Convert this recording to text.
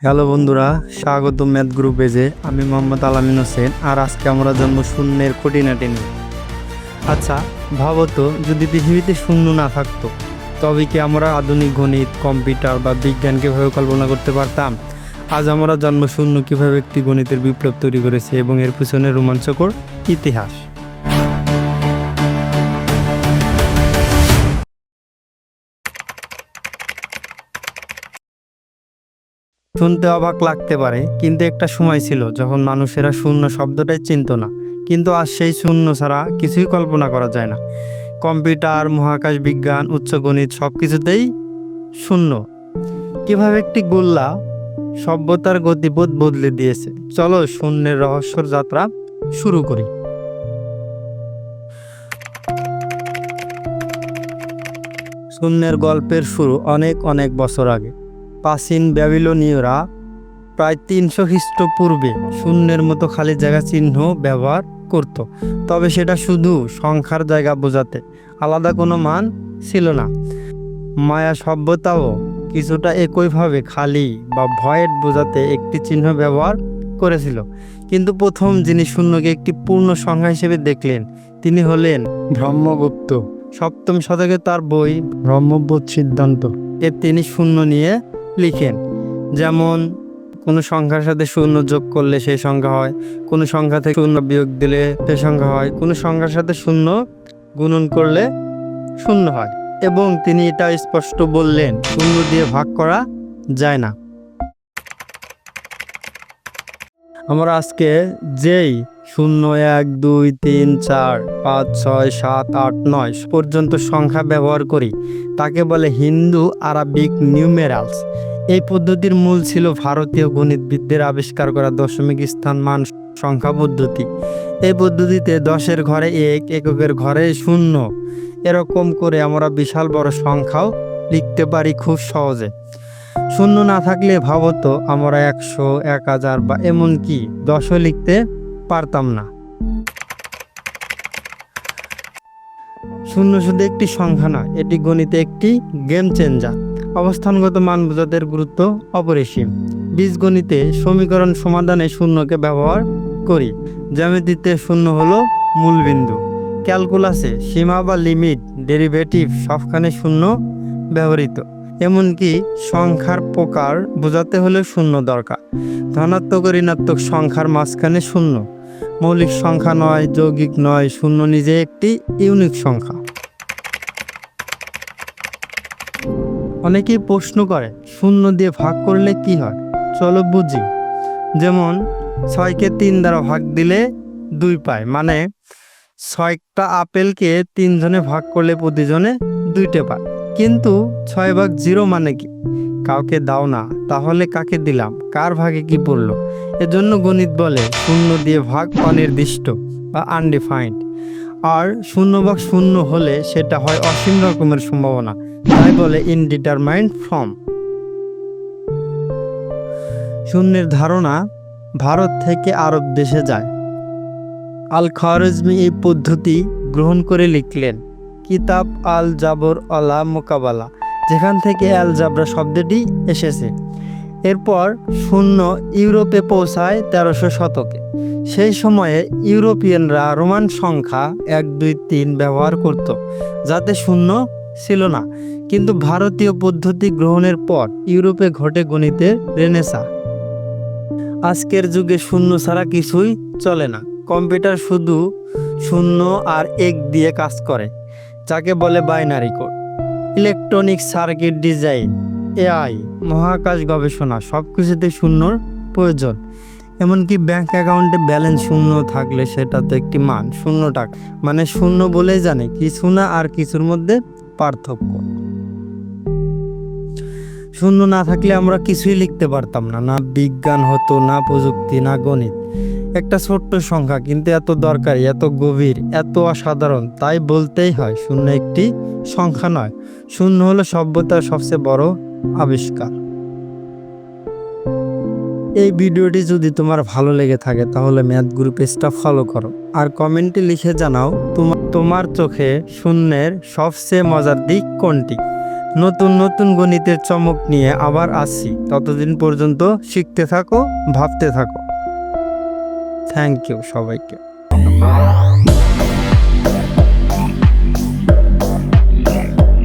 Hello বন্ধুরা, স্বাগত math group পেজে। আমি মোহাম্মদ আলামিন হোসেন। আর আজকে আমরা জানবো শূন্যের খুঁটিনাটি নিয়ে। আচ্ছা, ভাবো তো, যদি পৃথিবীতে শূন্য না থাকতো তবে কি আমরা আধুনিক গণিত, কম্পিউটার বা বিজ্ঞানকে কিভাবে কল্পনা করতে পারতাম? আজ আমরা জানবো শূন্য কিভাবে একটি গণিতের বিপ্লব তৈরি করেছে এবং এর পিছনে রোমাঞ্চকর ইতিহাস। শুনতে অবাক লাগতে পারে, কিন্তু একটা সময় ছিল যখন মানুষেরা শূন্য শব্দটাই চিনত না। কিন্তু আজ সেই শূন্য ছাড়া কিছুই কল্পনা করা যায় না। কম্পিউটার, মহাকাশ বিজ্ঞান, উচ্চ গণিত সব কিছুতেই শূন্য। কিভাবে একটি গোল্লা সভ্যতার গতিপথ বদলে দিয়েছে, চলো শূন্যের রহস্যর যাত্রা শুরু করি। শূন্যের গল্পের শুরু অনেক অনেক বছর আগে। প্রাচীন ব্যাবিলনীয়রা প্রায় 300 খ্রিস্টপূর্বে শূন্যের মতো খালি জায়গা চিহ্ন ব্যবহার করত। তবে সেটা শুধু সংখ্যার জায়গা বোঝাতে, আলাদা কোনো মান ছিল না। মায়া সভ্যতাও কিছুটা একইভাবে খালি বা ভয়েড বোঝাতে একটি চিহ্ন ব্যবহার করেছিল। কিন্তু প্রথম যিনি শূন্যকে একটি পূর্ণ সংখ্যা হিসেবে দেখলেন তিনি হলেন ব্রহ্মগুপ্ত। সপ্তম শতকে তার বই ব্রহ্মবোধ সিদ্ধান্ত এ তিনি শূন্য নিয়ে লিখেন, যেমন কোনো সংখ্যার সাথে শূন্য যোগ করলে সেই সংখ্যা হয়, কোনো সংখ্যা থেকে শূন্য বিয়োগ দিলে সে সংখ্যা হয়, কোনো সংখ্যার সাথে শূন্য গুণন করলে শূন্য হয়। এবং তিনি এটা স্পষ্ট বললেন, শূন্য দিয়ে ভাগ করা যায় না। আমরা আজকে যেই 0, 1, 2, 3, 4, 5, 6, 7, 8, 9 পর্যন্ত সংখ্যা ব্যবহার করি তাকে বলে হিন্দু আরবিক নিউমেরালস। এই পদ্ধতির মূল ছিল ভারতীয় গণিতবিদদের আবিষ্কার করা দশমিক স্থান মান সংখ্যা পদ্ধতি। এই পদ্ধতিতে 10-এর ঘরে 1, এককের ঘরে 0, এরকম করে আমরা বিশাল বড় সংখ্যাও লিখতে পারি খুব সহজে। শূন্য না থাকলে ভাবতো আমরা 100, 1000 বা এমনকি 10ও লিখতে পারতাম না। শূন্য শুধু একটি সংখ্যা না, এটি গণিতে একটি গেম চেঞ্জার। অবস্থানগত মান বোঝাতে গুরুত্ব অপরিসীম। বীজগণিতে সমীকরণ সমাধানে শূন্যকে ব্যবহার করি। জ্যামিতিতে শূন্য হলো মূলবিন্দু। ক্যালকুলাসে সীমা বা লিমিট, ডেরিভেটিভ সবখানে শূন্য ব্যবহৃত। এমনকি সংখ্যার প্রকার বোঝাতে হলে শূন্য দরকার। ধনাত্মক ও ঋণাত্মক সংখ্যার মাঝখানে শূন্য। মৌলিক সংখ্যা নয়, যৌগিক নয়, শূন্য নিজে একটি ইউনিক সংখ্যা। অনেকেই প্রশ্ন করে শূন্য দিয়ে ভাগ করলে কি হয়, চলো বুঝি। যেমন 6কে 3 দ্বারা ভাগ দিলে 2 পায়, মানে 6টা আপেলকে 3 জনে ভাগ করলে প্রতিজনে 2টে পায়। কিন্তু 6/0 মানে কি? কাউকে দাও না, তাহলে কাকে দিলাম, কার ভাগে কি পড়লো? এজন্য গণিত বলে শূন্য দিয়ে ভাগ অনির্দিষ্ট বা আনডিফাইন্ড। আর 0/0 হলে সেটা হয় অসীম রকমের সম্ভাবনা, তাই বলে ইনডিটারমাইন্ড ফর্ম। শূন্যের ধারণা ভারত থেকে আরব দেশে যায়। আল খাওয়ারিজমি এই পদ্ধতি গ্রহণ করে লিখলেন কিতাব আল জাবর আলা মোকাবালা, যেখান থেকে অ্যালজাবরা শব্দটি এসেছে। এরপর শূন্য ইউরোপে পৌঁছায় 1300 শতকে। সেই সময়ে ইউরোপিয়ানরা রোমান সংখ্যা 1, 2, 3 ব্যবহার করত, যাতে শূন্য ছিল না। কিন্তু ভারতীয় পদ্ধতি গ্রহণের পর ইউরোপে ঘটে গণিতের রেনেসাঁ। আজকের যুগে শূন্য ছাড়া কিছুই চলে না। কম্পিউটার শুধু 0 আর 1 দিয়ে কাজ করে, যাকে বলে binary code. Electronic circuit design, AI, মহাকাশ গবেষণা সব কিছুতে শূন্যর প্রয়োজন। এমনকি ব্যাংক অ্যাকাউন্টে ব্যালেন্স শূন্য থাকলে সেটা তো একটি মান, 0 টাকা, মানে শূন্য বলেই জানে কিছু না আর কিছুর মধ্যে পার্থক্য। শূন্য না থাকলে আমরা কিছুই লিখতে পারতাম না, না বিজ্ঞান হতো, না প্রযুক্তি, না গণিত। একটা ছোট্ট সংখ্যা কিন্তু এত দরকারি, এত গভীর, এত অসাধারণ, তাই বলতেই হয় শূন্য একটি সংখ্যা নয়, শূন্য হলো সভ্যতার সবচেয়ে বড় আবিষ্কার। এই ভিডিওটি যদি তোমার ভালো লেগে থাকে তাহলে ম্যাথ গ্রুপ পেজটা ফলো করো আর কমেন্টে লিখে জানাও তোমার চোখে শূন্যের সবচেয়ে মজার দিক কোনটি। নতুন নতুন গণিতের চমক নিয়ে আবার আসছি। ততদিন পর্যন্ত শিখতে থাকো, ভাবতে থাকো। থ্যাংক ইউ সবাইকে।